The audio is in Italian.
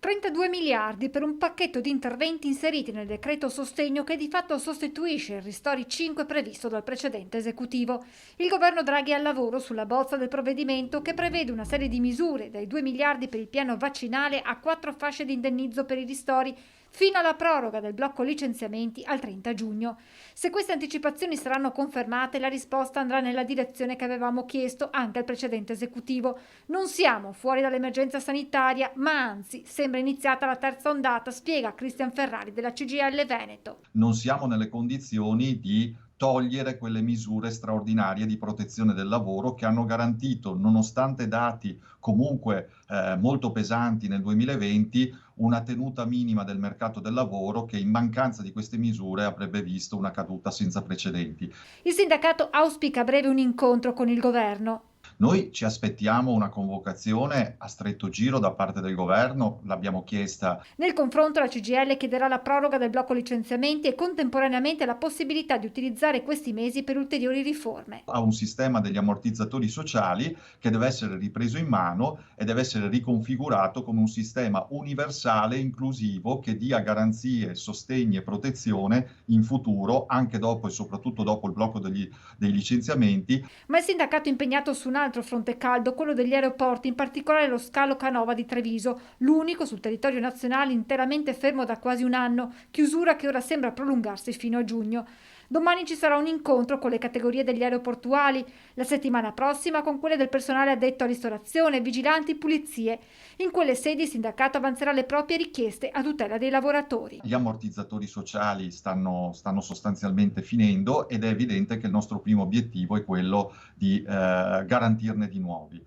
32 miliardi per un pacchetto di interventi inseriti nel decreto sostegno che di fatto sostituisce il Ristori 5 previsto dal precedente esecutivo. Il governo Draghi è al lavoro sulla bozza del provvedimento che prevede una serie di misure, dai 2 miliardi per il piano vaccinale a 4 fasce di indennizzo per i ristori, fino alla proroga del blocco licenziamenti al 30 giugno. Se queste anticipazioni saranno confermate, la risposta andrà nella direzione che avevamo chiesto anche al precedente esecutivo. Non siamo fuori dall'emergenza sanitaria, ma anzi sembra iniziata la terza ondata, spiega Cristian Ferrari della CGIL Veneto. Non siamo nelle condizioni di togliere quelle misure straordinarie di protezione del lavoro che hanno garantito, nonostante dati comunque molto pesanti nel 2020, una tenuta minima del mercato del lavoro che in mancanza di queste misure avrebbe visto una caduta senza precedenti. Il sindacato auspica a breve un incontro con il governo. Noi ci aspettiamo una convocazione a stretto giro da parte del governo, l'abbiamo chiesta. Nel confronto la CGIL chiederà la proroga del blocco licenziamenti e contemporaneamente la possibilità di utilizzare questi mesi per ulteriori riforme. A un sistema degli ammortizzatori sociali che deve essere ripreso in mano e deve essere riconfigurato come un sistema universale, inclusivo, che dia garanzie, sostegni e protezione in futuro, anche dopo e soprattutto dopo il blocco dei licenziamenti. Ma il sindacato è impegnato su un altro fronte caldo, quello degli aeroporti, in particolare lo scalo Canova di Treviso, l'unico sul territorio nazionale interamente fermo da quasi un anno, chiusura che ora sembra prolungarsi fino a giugno. Domani ci sarà un incontro con le categorie degli aeroportuali, la settimana prossima con quelle del personale addetto a ristorazione, vigilanti, pulizie. In quelle sedi il sindacato avanzerà le proprie richieste a tutela dei lavoratori. Gli ammortizzatori sociali stanno sostanzialmente finendo ed è evidente che il nostro primo obiettivo è quello di garantirne di nuovi.